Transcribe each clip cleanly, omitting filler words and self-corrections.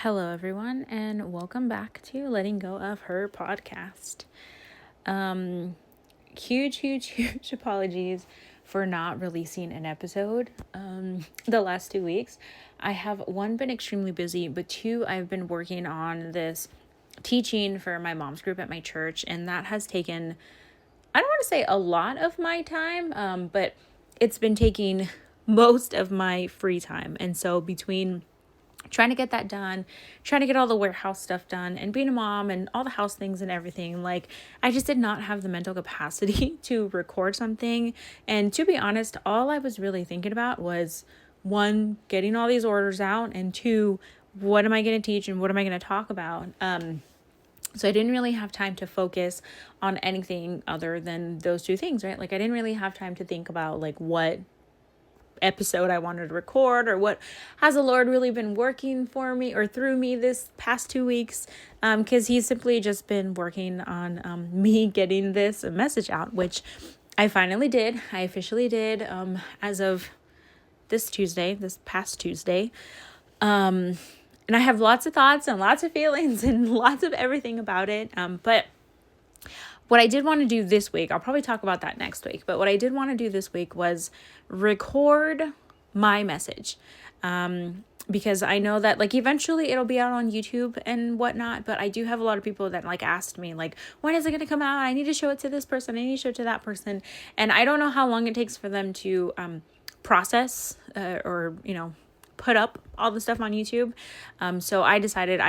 Hello, everyone, and welcome back to Letting Go of Her podcast. Huge apologies for not releasing an episode the last 2 weeks. I have one, been extremely busy, but two, I've been working on this teaching for my mom's group at my church, and that has taken, I don't want to say a lot of my time, but it's been taking most of my free time. And so between trying to get that done, trying to get all the warehouse stuff done, and being a mom and all the house things and everything, I just did not have the mental capacity to record something. And to be honest, all I was really thinking about was, one, getting all these orders out, and two, what am I going to teach and what am I going to talk about? So I didn't really have time to focus on anything other than those two things, right? I didn't really have time to think about what episode I wanted to record, or what has the Lord really been working for me or through me this past 2 weeks, because he's simply just been working on me getting this message out, which I finally did. I officially did as of this past Tuesday. And I have lots of thoughts and lots of feelings and lots of everything about it, but what I did want to do this week, I'll probably talk about that next week, but what I did want to do this week was record my message. Because I know that eventually it'll be out on YouTube and whatnot, but I do have a lot of people that asked me when is it going to come out? I need to show it to this person. I need to show it to that person. And I don't know how long it takes for them to process or put up all the stuff on YouTube. So I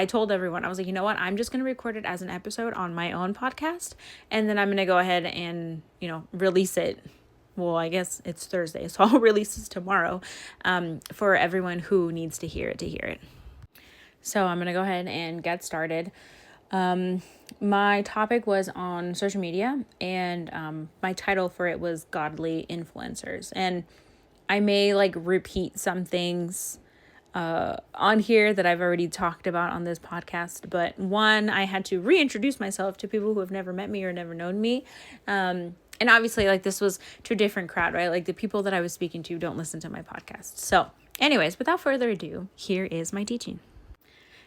told everyone, I was like, you know what? I'm just going to record it as an episode on my own podcast. And then I'm going to go ahead and, release it. Well, I guess it's Thursday, so I'll release this tomorrow for everyone who needs to hear it. So I'm going to go ahead and get started. My topic was on social media, and my title for it was Godly Influencers. And I may repeat some things on here that I've already talked about on this podcast. But one, I had to reintroduce myself to people who have never met me or never known me. And obviously this was to a different crowd, right? The people that I was speaking to don't listen to my podcast. So anyways, without further ado, here is my teaching.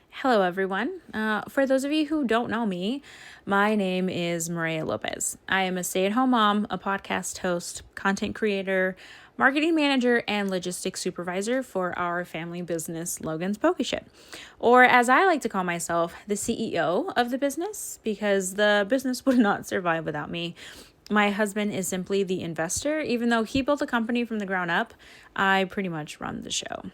Hello, everyone. For those of you who don't know me, my name is Maria Lopez. I am a stay-at-home mom, a podcast host, content creator, marketing manager, and logistics supervisor for our family business, Logan's Poke Ship. Or as I like to call myself, the CEO of the business, because the business would not survive without me. My husband is simply the investor. Even though he built a company from the ground up, I pretty much run the show.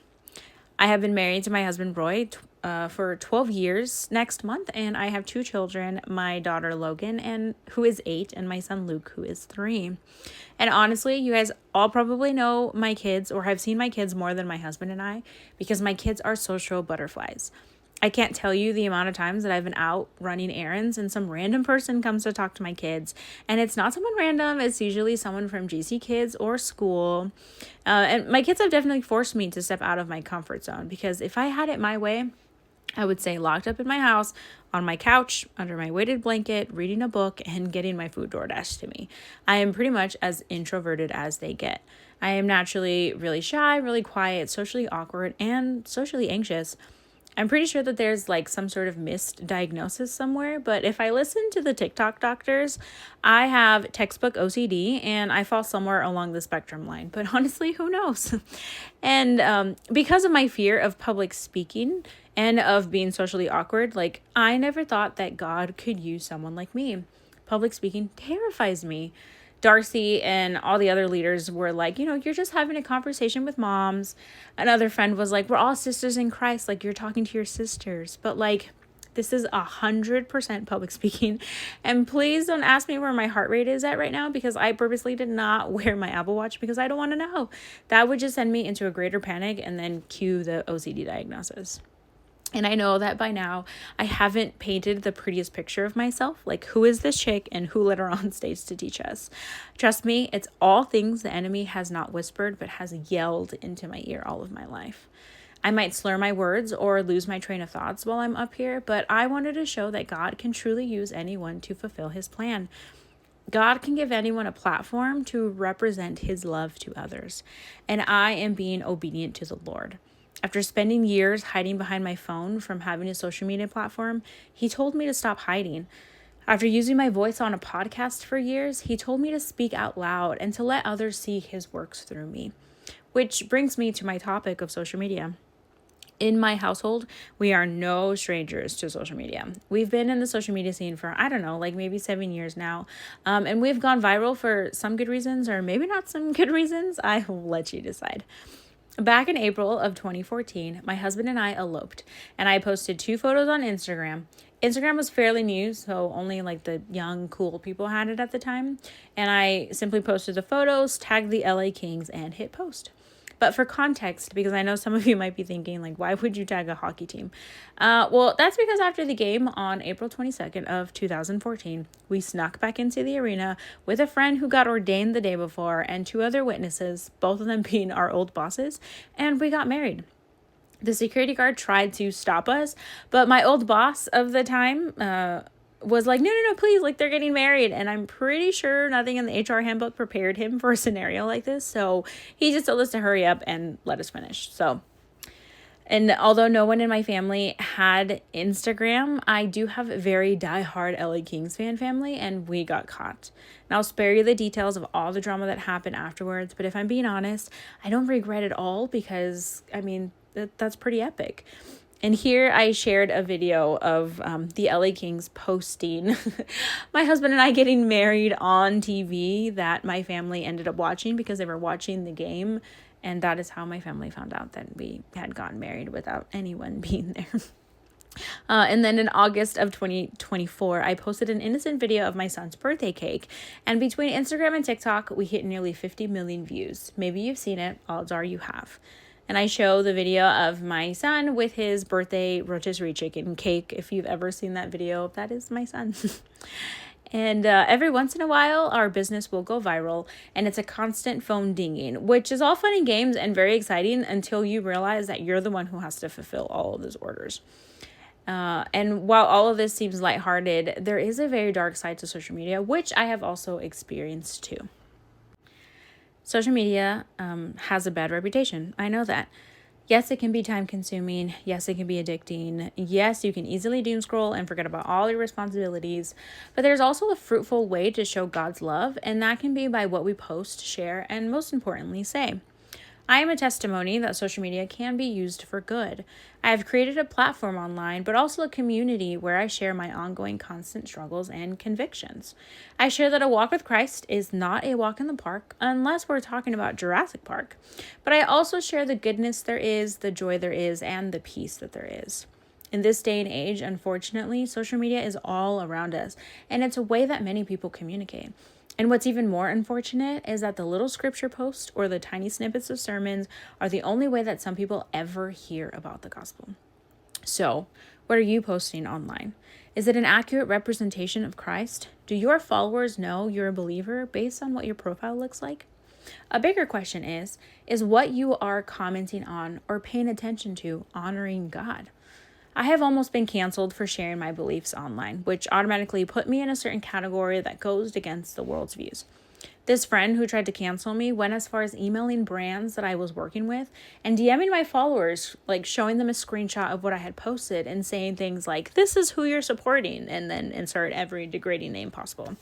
I have been married to my husband, Roy, for 12 years next month, and I have 2 children, my daughter, Logan, who is 8, and my son, Luke, who is 3. And honestly, you guys all probably know my kids or have seen my kids more than my husband and I, because my kids are social butterflies. I can't tell you the amount of times that I've been out running errands and some random person comes to talk to my kids. And it's not someone random. It's usually someone from GC Kids or school. And my kids have definitely forced me to step out of my comfort zone, because if I had it my way, I would say locked up in my house, on my couch, under my weighted blanket, reading a book, and getting my food DoorDash to me. I am pretty much as introverted as they get. I am naturally really shy, really quiet, socially awkward, and socially anxious. I'm pretty sure that there's some sort of misdiagnosis somewhere, but if I listen to the TikTok doctors, I have textbook OCD and I fall somewhere along the spectrum line. But honestly, who knows? And because of my fear of public speaking and of being socially awkward, I never thought that God could use someone like me. Public speaking terrifies me. Darcy and all the other leaders were you're just having a conversation with moms. Another friend was we're all sisters in Christ. You're talking to your sisters. But this is 100% public speaking. And please don't ask me where my heart rate is at right now, because I purposely did not wear my Apple Watch because I don't want to know. That would just send me into a greater panic and then cue the OCD diagnosis. And I know that by now I haven't painted the prettiest picture of myself. Who is this chick and who let her on stage to teach us? Trust me, it's all things the enemy has not whispered, but has yelled into my ear all of my life. I might slur my words or lose my train of thoughts while I'm up here, but I wanted to show that God can truly use anyone to fulfill his plan. God can give anyone a platform to represent his love to others. And I am being obedient to the Lord. After spending years hiding behind my phone from having a social media platform, he told me to stop hiding. After using my voice on a podcast for years, he told me to speak out loud and to let others see his works through me. Which brings me to my topic of social media. In my household, we are no strangers to social media. We've been in the social media scene for, I don't know, like maybe 7 years now. And we've gone viral for some good reasons, or maybe not some good reasons. I will let you decide. Back in April of 2014, my husband and I eloped, and I posted 2 photos on Instagram. Instagram was fairly new, so only like the young, cool people had it at the time. And I simply posted the photos, tagged the LA Kings, and hit post. But for context, because I know some of you might be thinking, like, why would you tag a hockey team? Well, that's because after the game on April 22nd of 2014, we snuck back into the arena with a friend who got ordained the day before and 2 other witnesses, both of them being our old bosses, and we got married. The security guard tried to stop us, but my old boss of the time was like, no, please, like, they're getting married. And I'm pretty sure nothing in the HR handbook prepared him for a scenario like this. So he just told us to hurry up and let us finish. And although no one in my family had Instagram, I do have a very diehard LA Kings fan family, and we got caught. And I'll spare you the details of all the drama that happened afterwards, but if I'm being honest, I don't regret it all because, I mean, that's pretty epic. And here I shared a video of the LA Kings posting my husband and I getting married on TV that my family ended up watching because they were watching the game. And that is how my family found out that we had gotten married without anyone being there. And then in August of 2024, I posted an innocent video of my son's birthday cake. And between Instagram and TikTok, we hit nearly 50 million views. Maybe you've seen it. Odds are you have. And I show the video of my son with his birthday rotisserie chicken cake. If you've ever seen that video, that is my son. And every once in a while, our business will go viral, and it's a constant phone dinging, which is all fun and games and very exciting until you realize that you're the one who has to fulfill all of those orders. And while all of this seems lighthearted, there is a very dark side to social media, which I have also experienced too. Social media has a bad reputation. I know that. Yes, it can be time consuming. Yes, it can be addicting. Yes, you can easily doom scroll and forget about all your responsibilities. But there's also a fruitful way to show God's love, and that can be by what we post, share, and most importantly, say. I am a testimony that social media can be used for good. I have created a platform online, but also a community where I share my ongoing constant struggles and convictions. I share that a walk with Christ is not a walk in the park, unless we're talking about Jurassic Park. But I also share the goodness there is, the joy there is, and the peace that there is. In this day and age, unfortunately, social media is all around us, and it's a way that many people communicate. And what's even more unfortunate is that the little scripture posts or the tiny snippets of sermons are the only way that some people ever hear about the gospel. So, what are you posting online? Is it an accurate representation of Christ? Do your followers know you're a believer based on what your profile looks like? A bigger question is what you are commenting on or paying attention to honoring God? I have almost been canceled for sharing my beliefs online, which automatically put me in a certain category that goes against the world's views. This friend who tried to cancel me went as far as emailing brands that I was working with and DMing my followers, like showing them a screenshot of what I had posted and saying things like, "This is who you're supporting," and then insert every degrading name possible.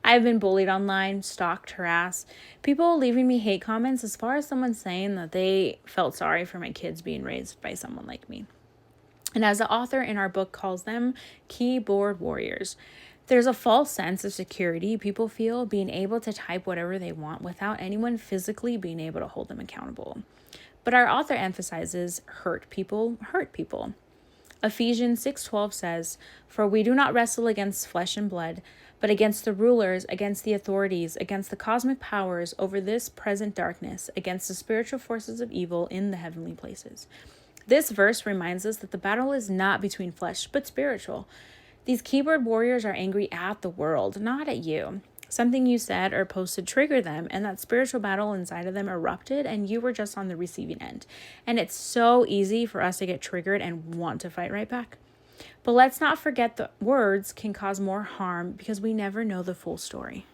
I've been bullied online, stalked, harassed, people leaving me hate comments as far as someone saying that they felt sorry for my kids being raised by someone like me. And as the author in our book calls them, keyboard warriors. There's a false sense of security people feel being able to type whatever they want without anyone physically being able to hold them accountable. But our author emphasizes hurt people hurt people. Ephesians 6:12 says, "For we do not wrestle against flesh and blood, but against the rulers, against the authorities, against the cosmic powers over this present darkness, against the spiritual forces of evil in the heavenly places." This verse reminds us that the battle is not between flesh, but spiritual. These keyboard warriors are angry at the world, not at you. Something you said or posted triggered them, and that spiritual battle inside of them erupted, and you were just on the receiving end. And it's so easy for us to get triggered and want to fight right back. But let's not forget that words can cause more harm because we never know the full story.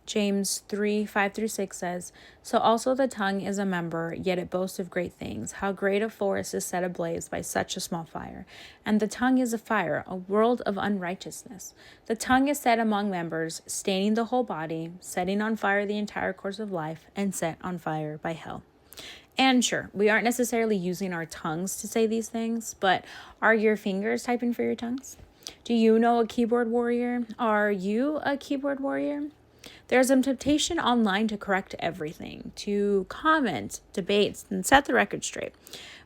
James 3:5-6 says, "So also the tongue is a member, yet it boasts of great things. How great a forest is set ablaze by such a small fire. And the tongue is a fire, a world of unrighteousness. The tongue is set among members, staining the whole body, setting on fire the entire course of life, and set on fire by hell." And sure, we aren't necessarily using our tongues to say these things, but are your fingers typing for your tongues? Do you know a keyboard warrior? Are you a keyboard warrior? There's a temptation online to correct everything, to comment, debate, and set the record straight.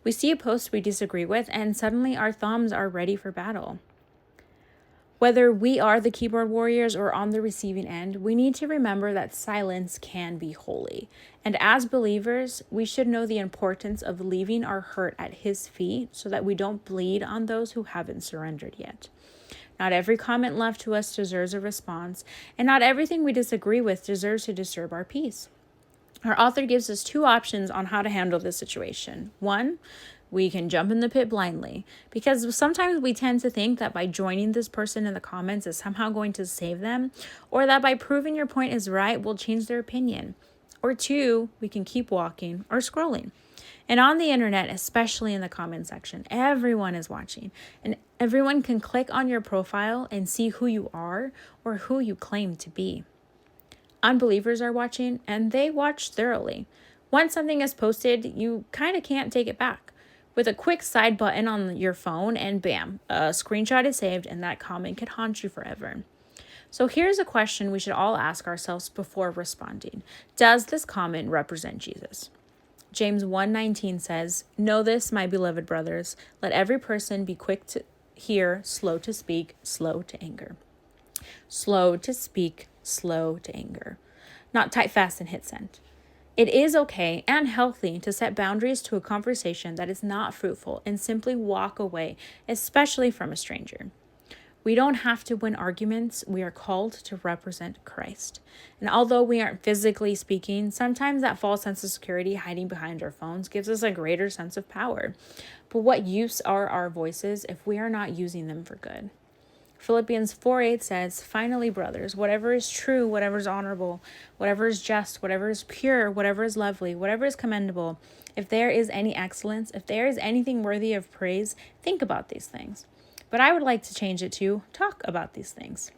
We see a post we disagree with, and suddenly our thumbs are ready for battle. Whether we are the keyboard warriors or on the receiving end, we need to remember that silence can be holy. And as believers, we should know the importance of leaving our hurt at His feet so that we don't bleed on those who haven't surrendered yet. Not every comment left to us deserves a response, and not everything we disagree with deserves to disturb our peace. Our author gives us two options on how to handle this situation. One, we can jump in the pit blindly, because sometimes we tend to think that by joining this person in the comments is somehow going to save them, or that by proving your point is right will change their opinion. Or two, we can keep walking or scrolling. And on the internet, especially in the comment section, everyone is watching, and everyone can click on your profile and see who you are or who you claim to be. Unbelievers are watching, and they watch thoroughly. Once something is posted, you kind of can't take it back. With a quick side button on your phone, and bam, a screenshot is saved, and that comment could haunt you forever. So here's a question we should all ask ourselves before responding. Does this comment represent Jesus? James 1:19 says, "Know this, my beloved brothers, let every person be quick to hear, slow to speak, slow to anger." Slow to speak, slow to anger. Not type fast and hit send. It is okay and healthy to set boundaries to a conversation that is not fruitful and simply walk away, especially from a stranger. We don't have to win arguments. We are called to represent Christ. And although we aren't physically speaking, sometimes that false sense of security hiding behind our phones gives us a greater sense of power. But what use are our voices if we are not using them for good? Philippians 4:8 says, "Finally, brothers, whatever is true, whatever is honorable, whatever is just, whatever is pure, whatever is lovely, whatever is commendable, if there is any excellence, if there is anything worthy of praise, think about these things." But I would like to change it to talk about these things.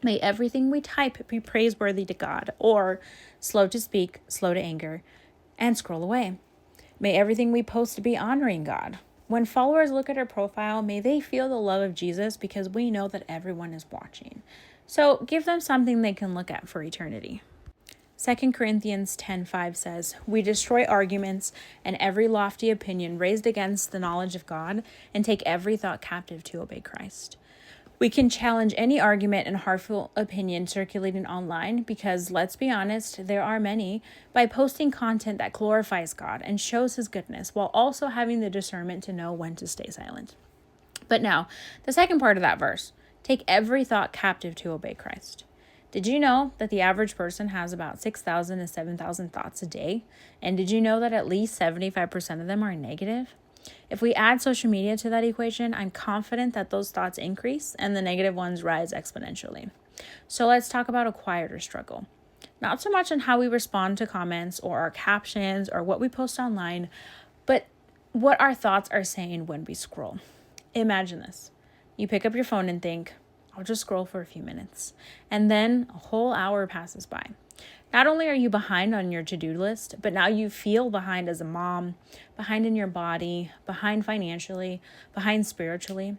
May everything we type be praiseworthy to God, or slow to speak, slow to anger, and scroll away. May everything we post be honoring God. When followers look at our profile, may they feel the love of Jesus, because we know that everyone is watching. So give them something they can look at for eternity. 2 Corinthians 10:5 says, "We destroy arguments and every lofty opinion raised against the knowledge of God, and take every thought captive to obey Christ." We can challenge any argument and harmful opinion circulating online because, let's be honest, there are many, by posting content that glorifies God and shows His goodness, while also having the discernment to know when to stay silent. But now, the second part of that verse, take every thought captive to obey Christ. Did you know that the average person has about 6,000 to 7,000 thoughts a day? And did you know that at least 75% of them are negative? If we add social media to that equation, I'm confident that those thoughts increase and the negative ones rise exponentially. So let's talk about a quieter struggle. Not so much on how we respond to comments or our captions or what we post online, but what our thoughts are saying when we scroll. Imagine this. You pick up your phone and think, I'll just scroll for a few minutes. And then a whole hour passes by. Not only are you behind on your to-do list, but now you feel behind as a mom, behind in your body, behind financially, behind spiritually.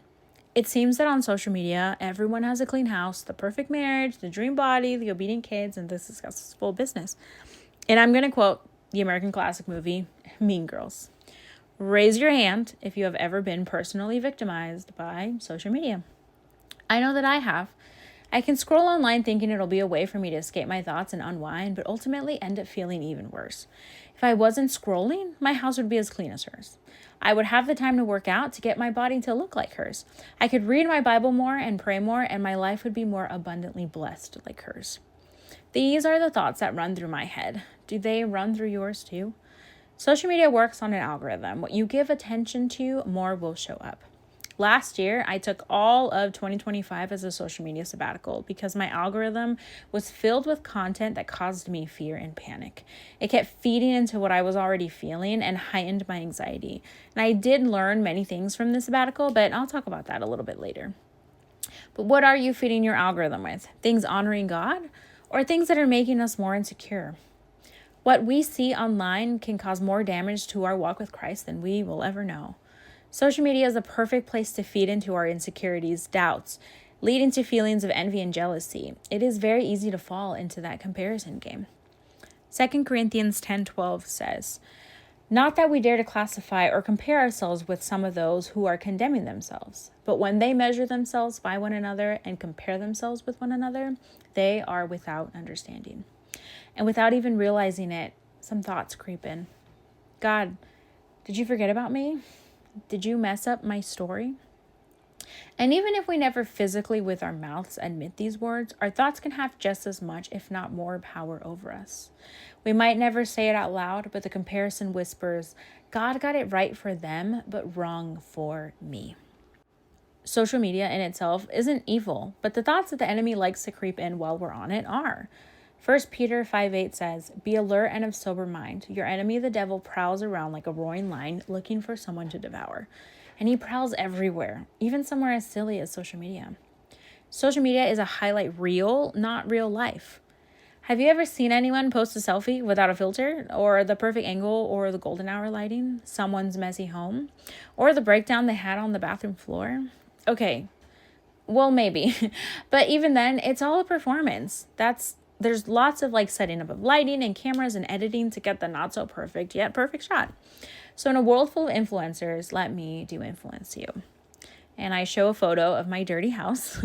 It seems that on social media, everyone has a clean house, the perfect marriage, the dream body, the obedient kids, and the successful business. And I'm going to quote the American classic movie, Mean Girls. Raise your hand if you have ever been personally victimized by social media. I know that I have. I can scroll online thinking it'll be a way for me to escape my thoughts and unwind, but ultimately end up feeling even worse. If I wasn't scrolling, my house would be as clean as hers. I would have the time to work out to get my body to look like hers. I could read my Bible more and pray more, and my life would be more abundantly blessed like hers. These are the thoughts that run through my head. Do they run through yours too? Social media works on an algorithm. What you give attention to, more will show up. Last year, I took all of 2025 as a social media sabbatical because my algorithm was filled with content that caused me fear and panic. It kept feeding into what I was already feeling and heightened my anxiety. And I did learn many things from this sabbatical, but I'll talk about that a little bit later. But what are you feeding your algorithm with? Things honoring God or things that are making us more insecure? What we see online can cause more damage to our walk with Christ than we will ever know. Social media is a perfect place to feed into our insecurities, doubts, leading to feelings of envy and jealousy. It is very easy to fall into that comparison game. 2 Corinthians 10:12 says, "Not that we dare to classify or compare ourselves with some of those who are condemning themselves, but when they measure themselves by one another and compare themselves with one another, they are without understanding." And without even realizing it, some thoughts creep in. God, did you forget about me? Did you mess up my story? And even if we never physically with our mouths admit these words, our thoughts can have just as much, if not more, power over us. We might never say it out loud, but the comparison whispers, God got it right for them, but wrong for me. Social media in itself isn't evil, but the thoughts that the enemy likes to creep in while we're on it are. 1 Peter 5:8 says, "Be alert and of sober mind. Your enemy, the devil, prowls around like a roaring lion looking for someone to devour." And he prowls everywhere, even somewhere as silly as social media. Social media is a highlight reel, not real life. Have you ever seen anyone post a selfie without a filter, or the perfect angle, or the golden hour lighting, someone's messy home, or the breakdown they had on the bathroom floor? Okay, well, maybe. But even then, it's all a performance. There's lots of setting up of lighting and cameras and editing to get the not so perfect yet perfect shot. So in a world full of influencers, let me do influence you. And I show a photo of my dirty house.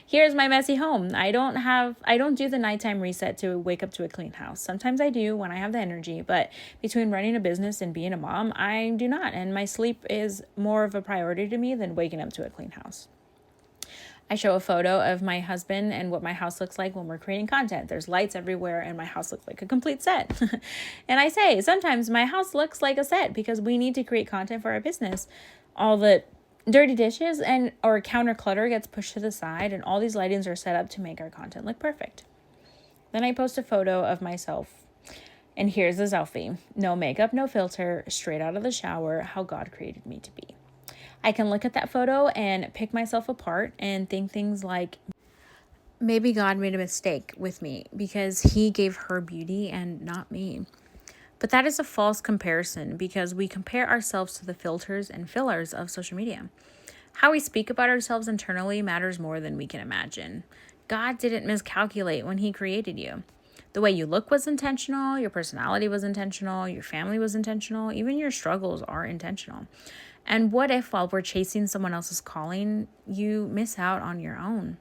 Here's my messy home. I don't do the nighttime reset to wake up to a clean house. Sometimes I do when I have the energy, but between running a business and being a mom, I do not. And my sleep is more of a priority to me than waking up to a clean house. I show a photo of my husband and what my house looks like when we're creating content. There's lights everywhere and my house looks like a complete set. And I say, sometimes my house looks like a set because we need to create content for our business. All the dirty dishes or counter clutter gets pushed to the side and all these lightings are set up to make our content look perfect. Then I post a photo of myself and here's the selfie. No makeup, no filter, straight out of the shower, how God created me to be. I can look at that photo and pick myself apart and think things like, maybe God made a mistake with me because he gave her beauty and not me. But that is a false comparison because we compare ourselves to the filters and fillers of social media. How we speak about ourselves internally matters more than we can imagine. God didn't miscalculate when he created you. The way you look was intentional, your personality was intentional, your family was intentional, even your struggles are intentional. And what if while we're chasing someone else's calling, you miss out on your own?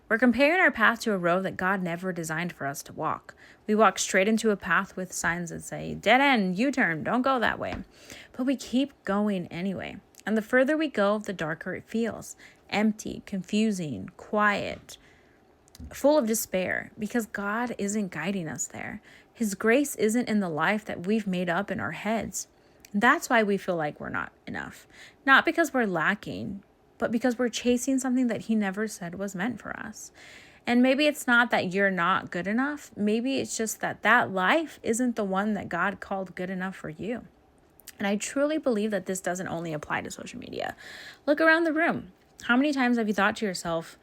We're comparing our path to a road that God never designed for us to walk. We walk straight into a path with signs that say, dead end, U-turn, don't go that way. But we keep going anyway. And the further we go, the darker it feels. Empty, confusing, quiet, full of despair, because God isn't guiding us there. His grace isn't in the life that we've made up in our heads. That's why we feel like we're not enough. Not because we're lacking, but because we're chasing something that he never said was meant for us. And maybe it's not that you're not good enough. Maybe it's just that life isn't the one that God called good enough for you. And I truly believe that this doesn't only apply to social media. Look around the room. How many times have you thought to yourself,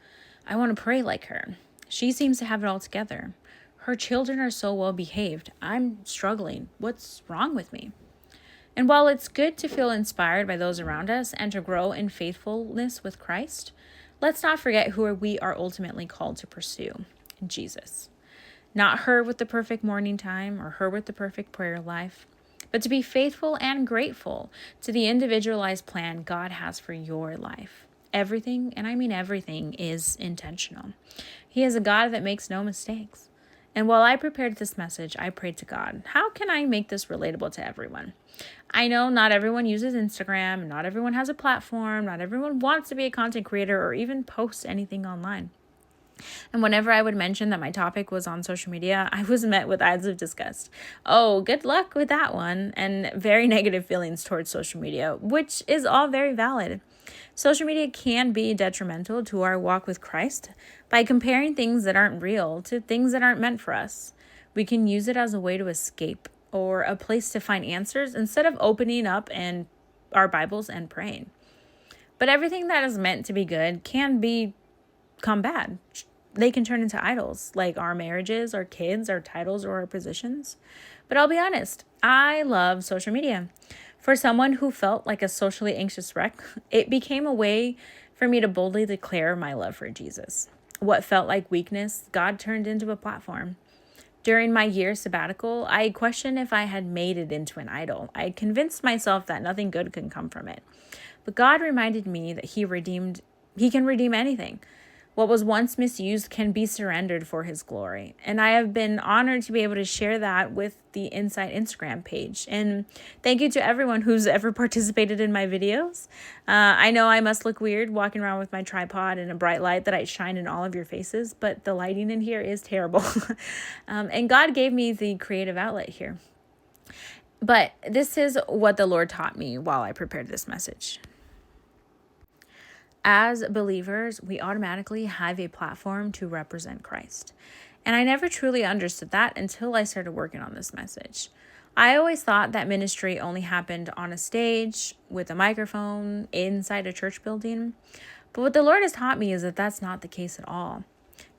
I want to pray like her. She seems to have it all together. Her children are so well behaved. I'm struggling. What's wrong with me? And while it's good to feel inspired by those around us and to grow in faithfulness with Christ, let's not forget who we are ultimately called to pursue, Jesus. Not her with the perfect morning time or her with the perfect prayer life, but to be faithful and grateful to the individualized plan God has for your life. Everything, and I mean everything, is intentional. He is a God that makes no mistakes. And while I prepared this message, I prayed to God, how can I make this relatable to everyone? I know not everyone uses Instagram, not everyone has a platform, not everyone wants to be a content creator or even post anything online. And whenever I would mention that my topic was on social media, I was met with eyes of disgust. Oh, good luck with that one. And very negative feelings towards social media, which is all very valid. Social media can be detrimental to our walk with Christ by comparing things that aren't real to things that aren't meant for us. We can use it as a way to escape or a place to find answers instead of opening up and our Bibles and praying. But everything that is meant to be good can become bad. They can turn into idols, like our marriages, our kids, our titles, or our positions. But I'll be honest, I love social media. For someone who felt like a socially anxious wreck, it became a way for me to boldly declare my love for Jesus. What felt like weakness, God turned into a platform. During my year sabbatical, I questioned if I had made it into an idol. I convinced myself that nothing good can come from it. But God reminded me that He can redeem anything. What was once misused can be surrendered for His glory. And I have been honored to be able to share that with the Insight Instagram page. And thank you to everyone who's ever participated in my videos. I know I must look weird walking around with my tripod and a bright light that I shine in all of your faces, but the lighting in here is terrible. And God gave me the creative outlet here. But this is what the Lord taught me while I prepared this message. As believers, we automatically have a platform to represent Christ. And I never truly understood that until I started working on this message. I always thought that ministry only happened on a stage, with a microphone, inside a church building. But what the Lord has taught me is that that's not the case at all.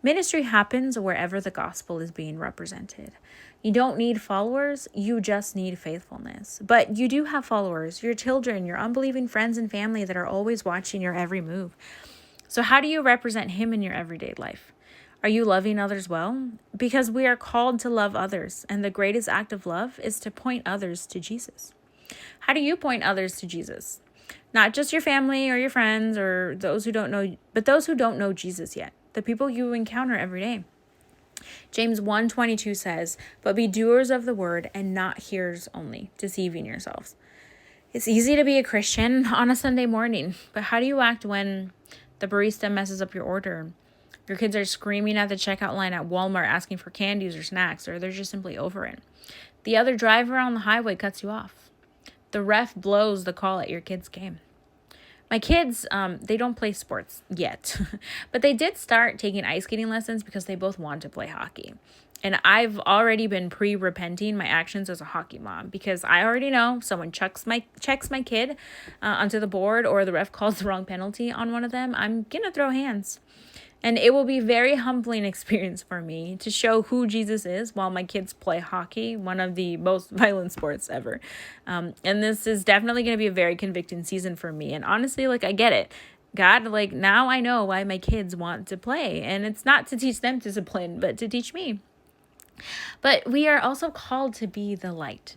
Ministry happens wherever the gospel is being represented. You don't need followers, you just need faithfulness. But you do have followers, your children, your unbelieving friends and family that are always watching your every move. So how do you represent Him in your everyday life? Are you loving others well? Because we are called to love others, and the greatest act of love is to point others to Jesus. How do you point others to Jesus? Not just your family or your friends or those who don't know, but those who don't know Jesus yet, the people you encounter every day. James 1:22 says, "But be doers of the word and not hearers only, deceiving yourselves." It's easy to be a Christian on a Sunday morning, but how do you act when the barista messes up your order? Your kids are screaming at the checkout line at Walmart asking for candies or snacks, or they're just simply over it. The other driver on the highway cuts you off. The ref blows the call at your kid's game. My kids, they don't play sports yet, but they did start taking ice skating lessons because they both want to play hockey. And I've already been pre-repenting my actions as a hockey mom because I already know someone checks my kid onto the board or the ref calls the wrong penalty on one of them, I'm going to throw hands. And it will be a very humbling experience for me to show who Jesus is while my kids play hockey, one of the most violent sports ever. And this is definitely going to be a very convicting season for me. And honestly, I get it. God, now I know why my kids want to play. And it's not to teach them discipline, but to teach me. But we are also called to be the light.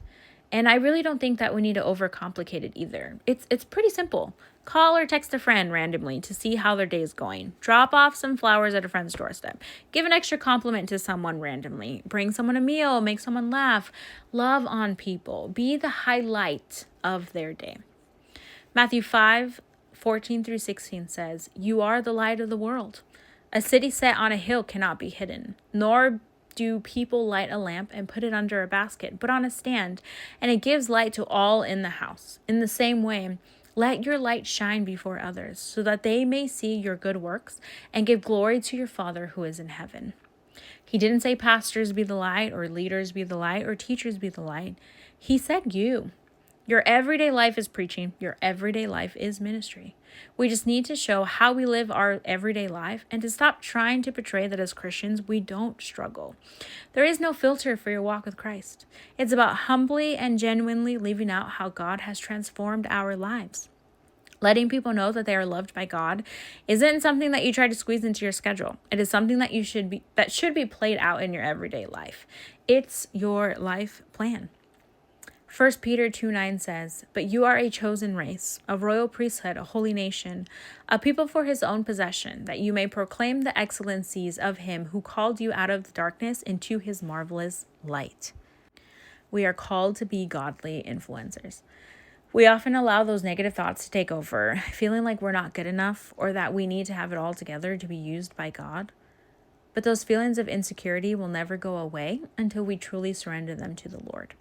And I really don't think that we need to overcomplicate it either. It's pretty simple. Call or text a friend randomly to see how their day is going. Drop off some flowers at a friend's doorstep. Give an extra compliment to someone randomly. Bring someone a meal. Make someone laugh. Love on people. Be the highlight of their day. Matthew 5:14-16 says, "You are the light of the world. A city set on a hill cannot be hidden, nor do people light a lamp and put it under a basket, but on a stand, and it gives light to all in the house. In the same way, let your light shine before others, so that they may see your good works and give glory to your Father who is in heaven." He didn't say pastors be the light, or leaders be the light, or teachers be the light. He said you. Your everyday life is preaching. Your everyday life is ministry. We just need to show how we live our everyday life and to stop trying to portray that as Christians we don't struggle. There is no filter for your walk with Christ. It's about humbly and genuinely living out how God has transformed our lives. Letting people know that they are loved by God isn't something that you try to squeeze into your schedule. It is something that should be played out in your everyday life. It's your life plan. 1 Peter 2:9 says, "But you are a chosen race, a royal priesthood, a holy nation, a people for His own possession, that you may proclaim the excellencies of Him who called you out of the darkness into His marvelous light." We are called to be godly influencers. We often allow those negative thoughts to take over, feeling like we're not good enough or that we need to have it all together to be used by God. But those feelings of insecurity will never go away until we truly surrender them to the Lord.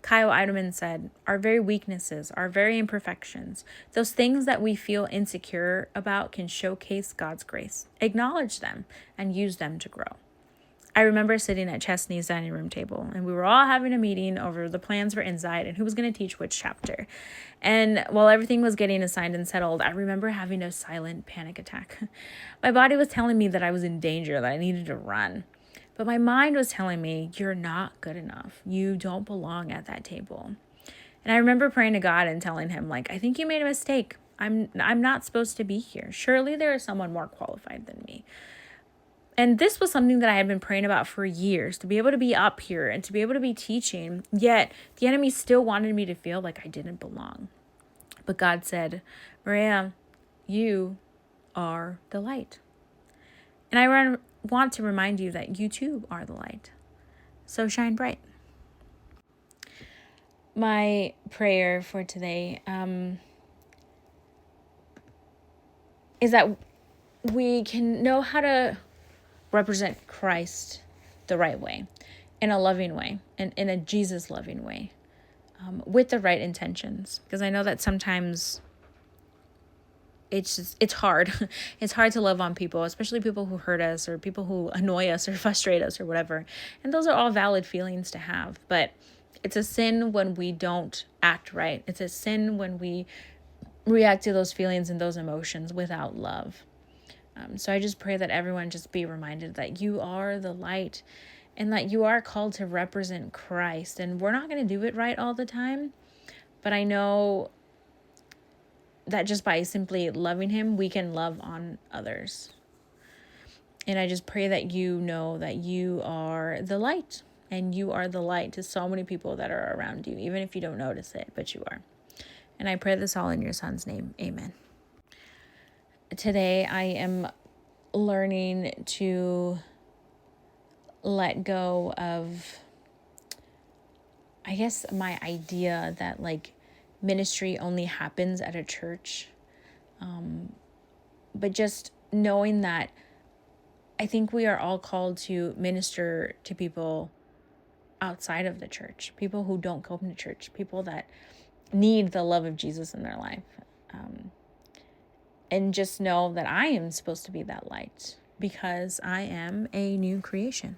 Kyle Idleman said, our very weaknesses, our very imperfections, those things that we feel insecure about can showcase God's grace. Acknowledge them and use them to grow. I remember sitting at Chesney's dining room table, and we were all having a meeting over the plans for Insight and who was going to teach which chapter. And while everything was getting assigned and settled, I remember having a silent panic attack. My body was telling me that I was in danger, that I needed to run. But my mind was telling me, you're not good enough. You don't belong at that table. And I remember praying to God and telling him, like, I think you made a mistake. I'm not supposed to be here. Surely there is someone more qualified than me. And this was something that I had been praying about for years, to be able to be up here and to be able to be teaching. Yet the enemy still wanted me to feel like I didn't belong. But God said, Maria, you are the light. And I want to remind you that you too are the light. So shine bright. My prayer for today is that we can know how to represent Christ the right way, in a loving way, and in a Jesus loving way, with the right intentions. Because I know that sometimes it's hard. It's hard to love on people, especially people who hurt us or people who annoy us or frustrate us or whatever. And those are all valid feelings to have. But it's a sin when we don't act right. It's a sin when we react to those feelings and those emotions without love. So I just pray that everyone just be reminded that you are the light and that you are called to represent Christ. And we're not going to do it right all the time, but I know that just by simply loving him, we can love on others. And I just pray that you know that you are the light, and you are the light to so many people that are around you, even if you don't notice it, but you are. And I pray this all in your son's name. Amen. Today, I am learning to let go of, I guess, my idea that like ministry only happens at a church. But just knowing that I think we are all called to minister to people outside of the church, people who don't come to church, people that need the love of Jesus in their life. And just know that I am supposed to be that light because I am a new creation.